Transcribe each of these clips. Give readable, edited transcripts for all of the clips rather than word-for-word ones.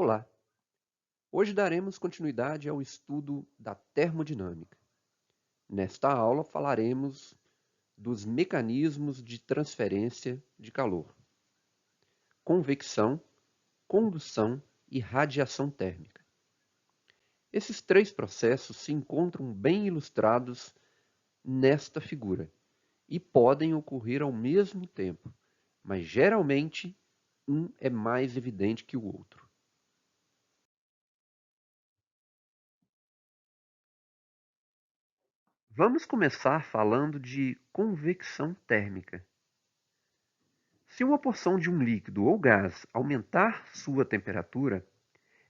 Olá! Hoje daremos continuidade ao estudo da termodinâmica. Nesta aula falaremos dos mecanismos de transferência de calor: convecção, condução e radiação térmica. Esses três processos se encontram bem ilustrados nesta figura e podem ocorrer ao mesmo tempo, mas geralmente um é mais evidente que o outro. Vamos começar falando de convecção térmica. Se uma porção de um líquido ou gás aumentar sua temperatura,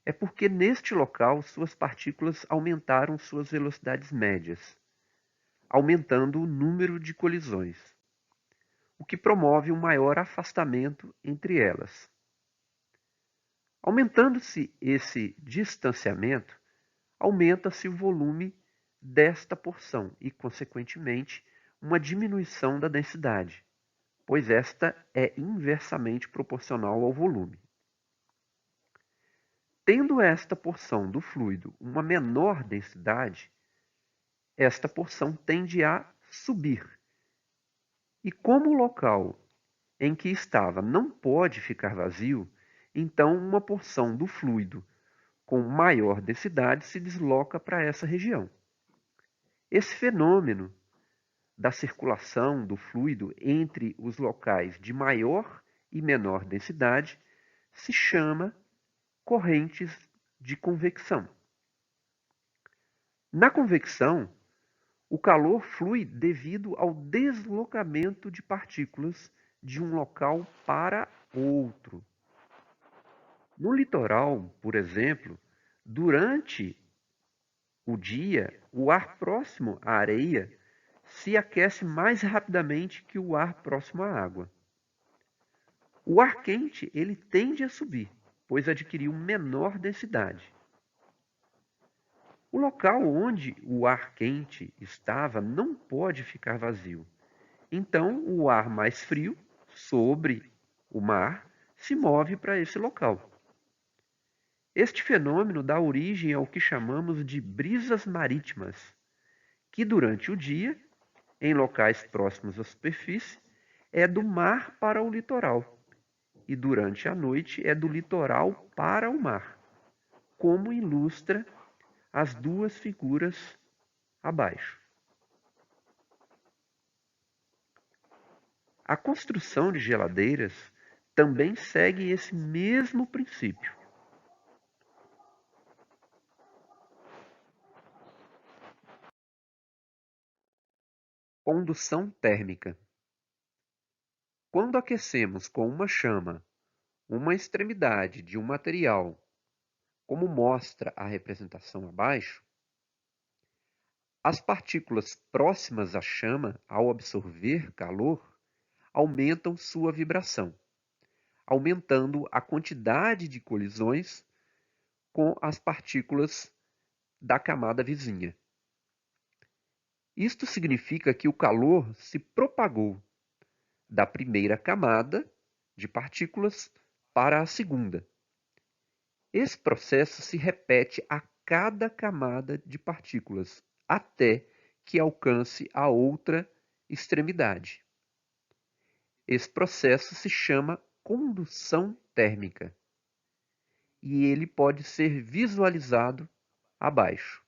é porque neste local suas partículas aumentaram suas velocidades médias, aumentando o número de colisões, o que promove um maior afastamento entre elas. Aumentando-se esse distanciamento, aumenta-se o volume desta porção e, consequentemente, uma diminuição da densidade, pois esta é inversamente proporcional ao volume. Tendo esta porção do fluido uma menor densidade, esta porção tende a subir. E como o local em que estava não pode ficar vazio, então uma porção do fluido com maior densidade se desloca para essa região. Esse fenômeno da circulação do fluido entre os locais de maior e menor densidade se chama correntes de convecção. Na convecção, o calor flui devido ao deslocamento de partículas de um local para outro. No litoral, por exemplo, durante o dia, o ar próximo à areia se aquece mais rapidamente que o ar próximo à água. O ar quente ele tende a subir, pois adquiriu menor densidade. O local onde o ar quente estava não pode ficar vazio. Então, o ar mais frio, sobre o mar, se move para esse local. Este fenômeno dá origem ao que chamamos de brisas marítimas, que durante o dia, em locais próximos à superfície, é do mar para o litoral, e durante a noite é do litoral para o mar, como ilustra as duas figuras abaixo. A construção de geladeiras também segue esse mesmo princípio. Condução térmica. Quando aquecemos com uma chama uma extremidade de um material, como mostra a representação abaixo, as partículas próximas à chama, ao absorver calor, aumentam sua vibração, aumentando a quantidade de colisões com as partículas da camada vizinha. Isto significa que o calor se propagou da primeira camada de partículas para a segunda. Esse processo se repete a cada camada de partículas, até que alcance a outra extremidade. Esse processo se chama condução térmica e ele pode ser visualizado abaixo.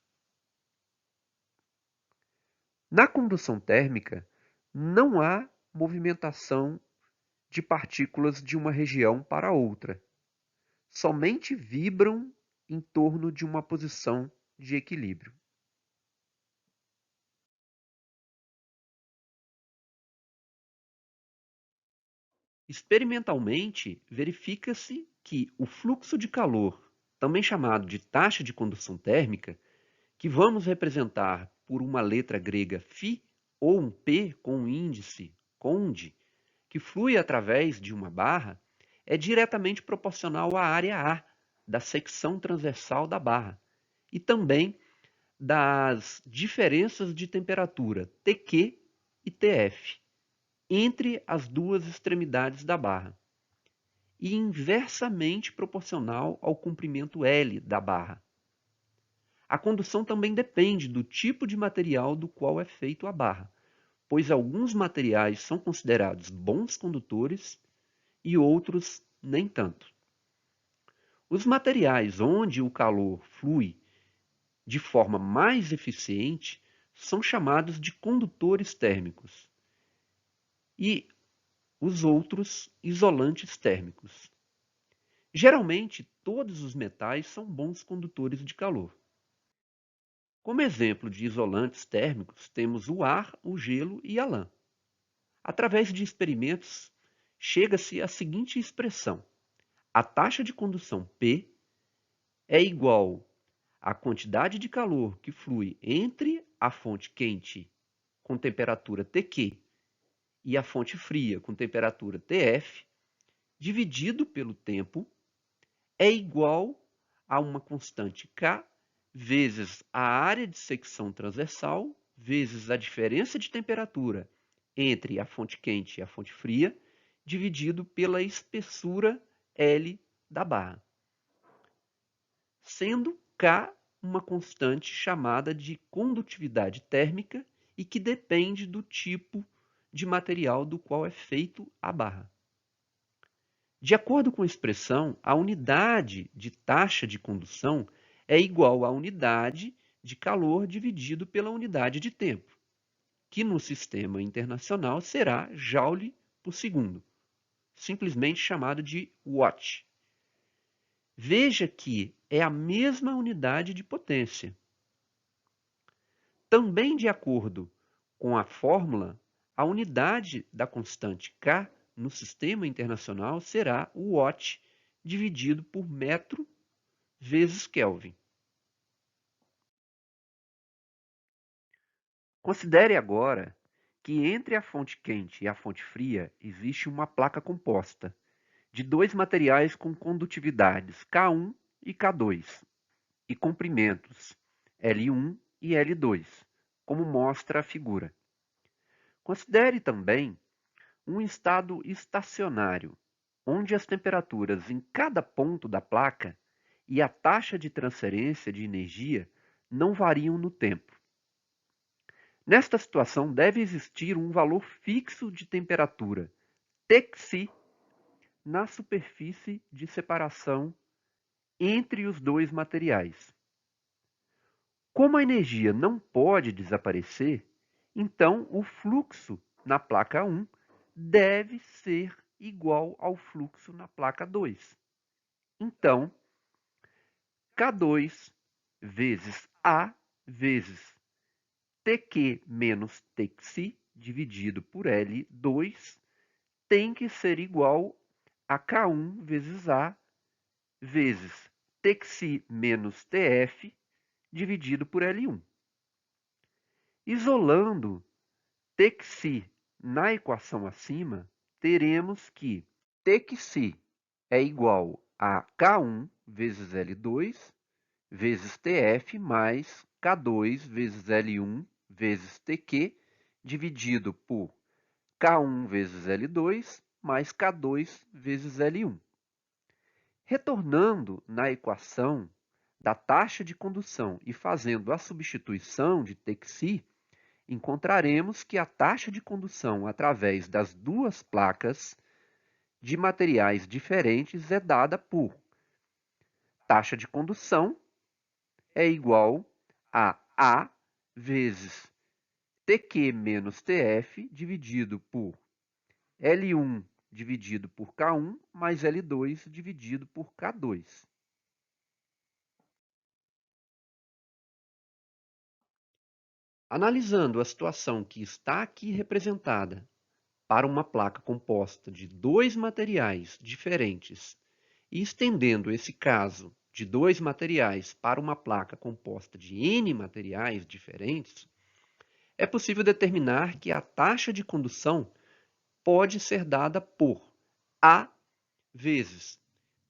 Na condução térmica, não há movimentação de partículas de uma região para outra. Somente vibram em torno de uma posição de equilíbrio. Experimentalmente, verifica-se que o fluxo de calor, também chamado de taxa de condução térmica, que vamos representar por uma letra grega φ ou um P com um índice conde, que flui através de uma barra, é diretamente proporcional à área A da secção transversal da barra e também das diferenças de temperatura Tq e Tf entre as duas extremidades da barra. e inversamente proporcional ao comprimento L da barra. A condução também depende do tipo de material do qual é feito a barra, pois alguns materiais são considerados bons condutores e outros nem tanto. Os materiais onde o calor flui de forma mais eficiente são chamados de condutores térmicos e os outros isolantes térmicos. Geralmente, todos os metais são bons condutores de calor. Como exemplo de isolantes térmicos, temos o ar, o gelo e a lã. Através de experimentos, chega-se à seguinte expressão: a taxa de condução P é igual à quantidade de calor que flui entre a fonte quente com temperatura Tq e a fonte fria com temperatura Tf, dividido pelo tempo, é igual a uma constante K vezes a área de secção transversal vezes a diferença de temperatura entre a fonte quente e a fonte fria, dividido pela espessura L da barra, sendo K uma constante chamada de condutividade térmica e que depende do tipo de material do qual é feito a barra. De acordo com a expressão, a unidade de taxa de condução é igual à unidade de calor dividido pela unidade de tempo, que no sistema internacional será Joule por segundo, simplesmente chamado de Watt. Veja que é a mesma unidade de potência. Também de acordo com a fórmula, a unidade da constante K no sistema internacional será o Watt dividido por metro vezes Kelvin. Considere agora que entre a fonte quente e a fonte fria existe uma placa composta de dois materiais com condutividades K1 e K2 e comprimentos L1 e L2, como mostra a figura. Considere também um estado estacionário, onde as temperaturas em cada ponto da placa e a taxa de transferência de energia não variam no tempo. Nesta situação, deve existir um valor fixo de temperatura, Tc, na superfície de separação entre os dois materiais. Como a energia não pode desaparecer, então o fluxo na placa 1 deve ser igual ao fluxo na placa 2. Então, K2 vezes A vezes Tq menos Tc dividido por L2 tem que ser igual a K1 vezes A vezes Tc menos Tf dividido por L1. Isolando Tc na equação acima, teremos que Tc é igual a K1 vezes L2 vezes Tf mais K2 vezes L1 vezes Tq dividido por K1 vezes L2 mais K2 vezes L1. Retornando na equação da taxa de condução e fazendo a substituição de Tc, encontraremos que a taxa de condução através das duas placas de materiais diferentes é dada por taxa de condução é igual a A vezes Tq menos Tf dividido por L1 dividido por K1 mais L2 dividido por K2. Analisando a situação que está aqui representada para uma placa composta de dois materiais diferentes e estendendo esse caso de dois materiais para uma placa composta de N materiais diferentes, é possível determinar que a taxa de condução pode ser dada por A vezes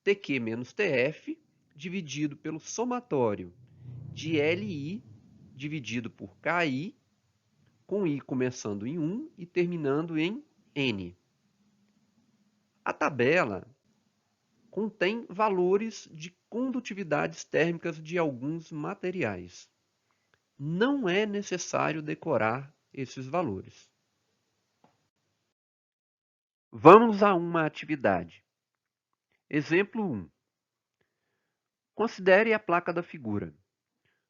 Tq menos Tf dividido pelo somatório de Li dividido por Ki, com I começando em 1 e terminando em N. A tabela contém valores de condutividades térmicas de alguns materiais. Não é necessário decorar esses valores. Vamos a uma atividade. Exemplo 1. Considere a placa da figura.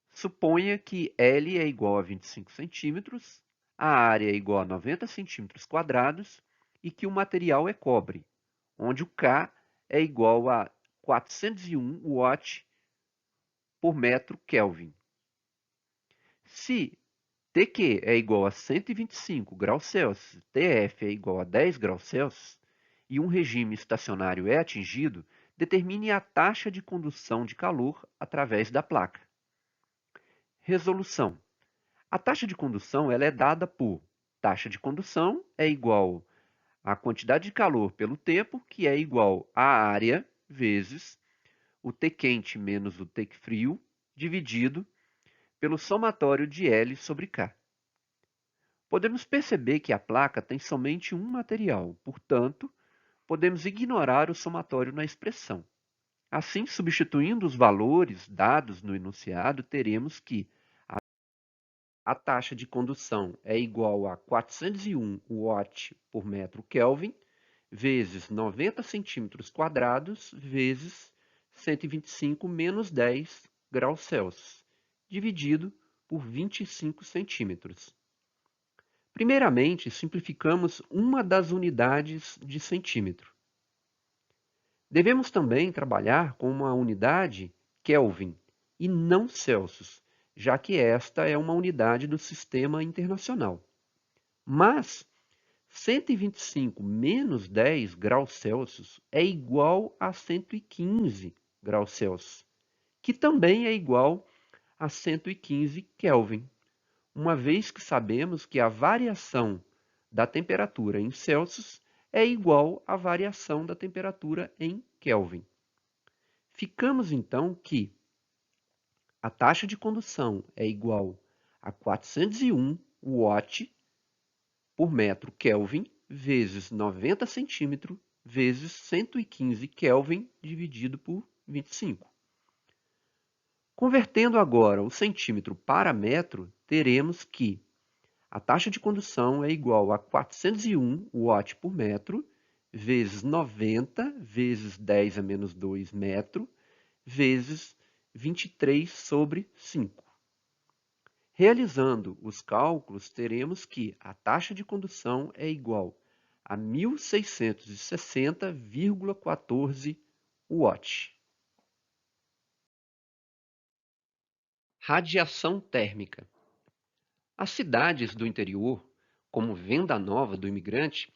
Suponha que L é igual a 25 centímetros, a área é igual a 90 centímetros quadrados e que o material é cobre, onde o K é igual a 401 watt por metro Kelvin. Se Tq é igual a 125 graus Celsius, Tf é igual a 10 graus Celsius e um regime estacionário é atingido, determine a taxa de condução de calor através da placa. Resolução. A taxa de condução ela é dada por taxa de condução é igual à quantidade de calor pelo tempo, que é igual à área vezes o T quente menos o T frio, dividido pelo somatório de L sobre K. Podemos perceber que a placa tem somente um material, portanto, podemos ignorar o somatório na expressão. Assim, substituindo os valores dados no enunciado, teremos que a taxa de condução é igual a 401 watt por metro Kelvin, vezes 90 centímetros quadrados, vezes 125 menos 10 graus Celsius, dividido por 25 centímetros. Primeiramente, simplificamos uma das unidades de centímetro. Devemos também trabalhar com uma unidade Kelvin e não Celsius, já que esta é uma unidade do sistema internacional. Mas 125 menos 10 graus Celsius é igual a 115 graus Celsius, que também é igual a 115 Kelvin, uma vez que sabemos que a variação da temperatura em Celsius é igual à variação da temperatura em Kelvin. Ficamos então que a taxa de condução é igual a 401 watt por metro Kelvin vezes 90 centímetros vezes 115 Kelvin dividido por 25. Convertendo agora o centímetro para metro, teremos que a taxa de condução é igual a 401 watt por metro vezes 90 vezes 10 a menos 2 metro vezes 23 sobre 5. Realizando os cálculos, teremos que a taxa de condução é igual a 1660,14 watt. Radiação térmica. As cidades do interior, como Venda Nova do Imigrante,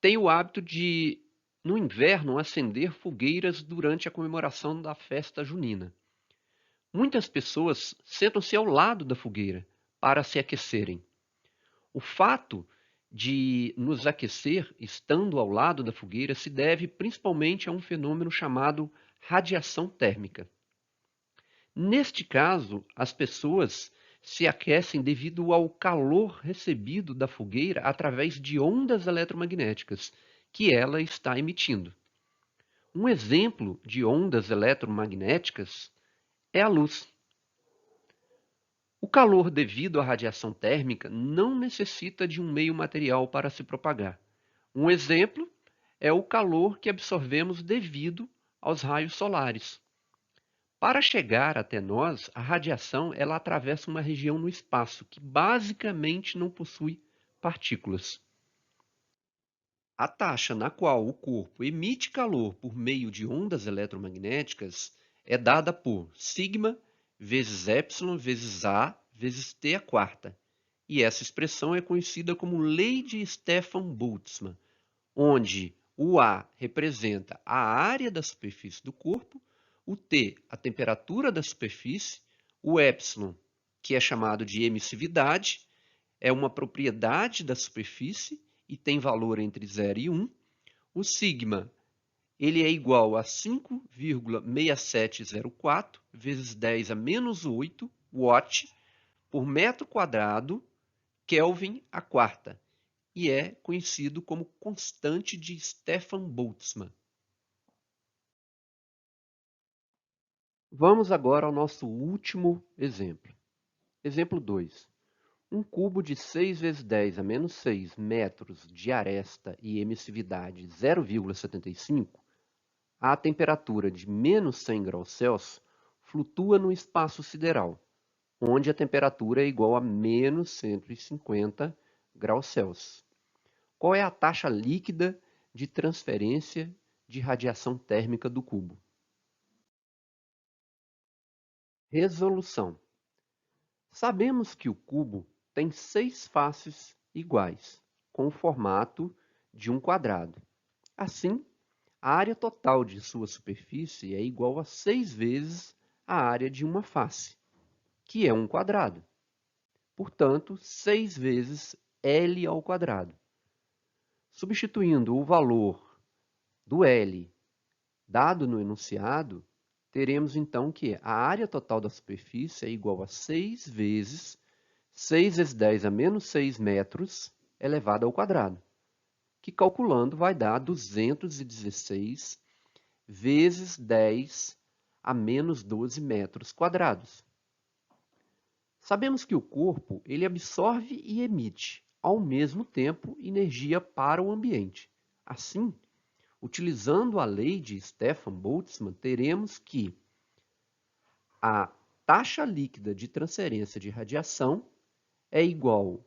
têm o hábito de, no inverno, acender fogueiras durante a comemoração da festa junina. Muitas pessoas sentam-se ao lado da fogueira para se aquecerem. O fato de nos aquecer estando ao lado da fogueira se deve principalmente a um fenômeno chamado radiação térmica. Neste caso, as pessoas se aquecem devido ao calor recebido da fogueira através de ondas eletromagnéticas que ela está emitindo. Um exemplo de ondas eletromagnéticas é a luz. O calor devido à radiação térmica não necessita de um meio material para se propagar. Um exemplo é o calor que absorvemos devido aos raios solares. Para chegar até nós, a radiação ela atravessa uma região no espaço que basicamente não possui partículas. A taxa na qual o corpo emite calor por meio de ondas eletromagnéticas é dada por sigma vezes epsilon vezes A vezes T à quarta. E essa expressão é conhecida como Lei de Stefan-Boltzmann, onde o A representa a área da superfície do corpo, o T a temperatura da superfície, o epsilon, que é chamado de emissividade, é uma propriedade da superfície e tem valor entre 0 e 1. O sigma ele é igual a 5,6704 vezes 10 a menos 8 watt por metro quadrado, Kelvin à quarta, e é conhecido como constante de Stefan-Boltzmann. Vamos agora ao nosso último exemplo. Exemplo 2. Um cubo de 6 vezes 10 a menos 6 metros de aresta e emissividade 0,75, a temperatura de menos 100 graus Celsius flutua no espaço sideral, onde a temperatura é igual a menos 150 graus Celsius. Qual é a taxa líquida de transferência de radiação térmica do cubo? Resolução. Sabemos que o cubo tem 6 faces iguais, com o formato de um quadrado. Assim, a área total de sua superfície é igual a 6 vezes a área de uma face, que é um quadrado. Portanto, 6 vezes L ao quadrado. Substituindo o valor do L dado no enunciado, teremos então que a área total da superfície é igual a 6 vezes 6 vezes 10 a menos 6 metros elevado ao quadrado, que calculando vai dar 216 vezes 10 a menos 12 metros quadrados. Sabemos que o corpo ele absorve e emite, ao mesmo tempo, energia para o ambiente. Assim, utilizando a lei de Stefan-Boltzmann, teremos que a taxa líquida de transferência de radiação é igual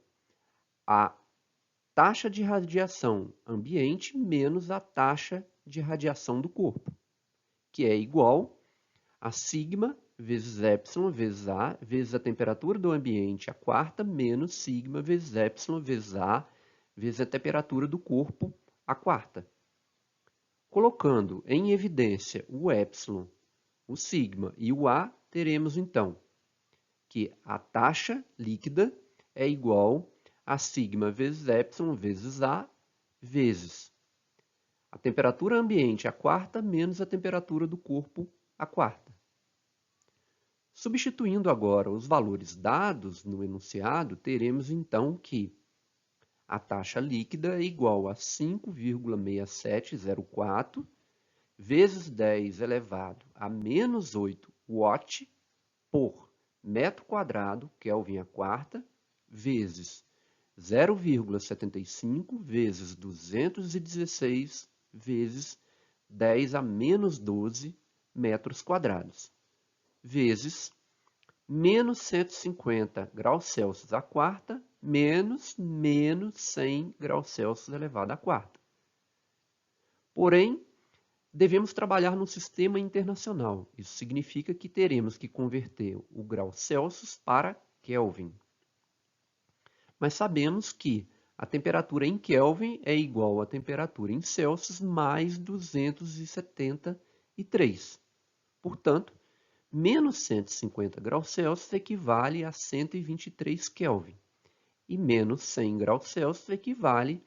à taxa de radiação ambiente menos a taxa de radiação do corpo, que é igual a sigma vezes epsilon vezes A vezes a temperatura do ambiente, a quarta, menos sigma vezes epsilon vezes A vezes a temperatura do corpo, a quarta. Colocando em evidência o epsilon, o sigma e o A, teremos então que a taxa líquida é igual a sigma vezes epsilon vezes A vezes a temperatura ambiente, a quarta, menos a temperatura do corpo, a quarta. Substituindo agora os valores dados no enunciado, teremos então que a taxa líquida é igual a 5,6704 vezes 10 elevado a menos 8 watt por metro quadrado, Kelvin a quarta, vezes 0,75 vezes 216 vezes 10 a menos 12 metros quadrados, vezes menos 150 graus Celsius a quarta, menos 100 graus Celsius elevado à quarta. Porém, devemos trabalhar num sistema internacional. Isso significa que teremos que converter o grau Celsius para Kelvin. Mas sabemos que a temperatura em Kelvin é igual à temperatura em Celsius mais 273. Portanto, menos 150 graus Celsius equivale a 123 Kelvin. E menos 100 graus Celsius equivale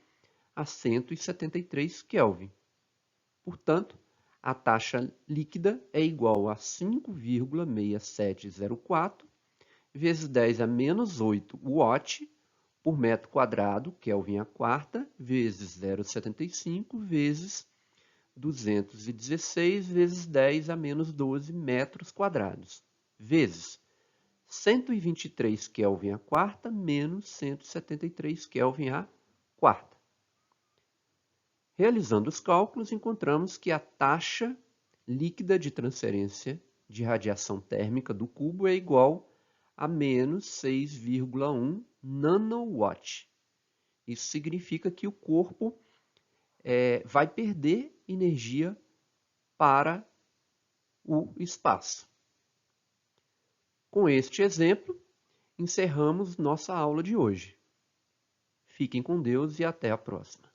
a 173 Kelvin. Portanto, a taxa líquida é igual a 5,6704 vezes 10 a menos 8 watt por metro quadrado, Kelvin a quarta, vezes 0,75 vezes 216 vezes 10 a menos 12 metros quadrados, vezes 123 Kelvin a quarta menos 173 Kelvin a quarta. Realizando os cálculos, encontramos que a taxa líquida de transferência de radiação térmica do cubo é igual a menos 6,1 nanowatt. Isso significa que o corpo vai perder energia para o espaço. Com este exemplo, encerramos nossa aula de hoje. Fiquem com Deus e até a próxima.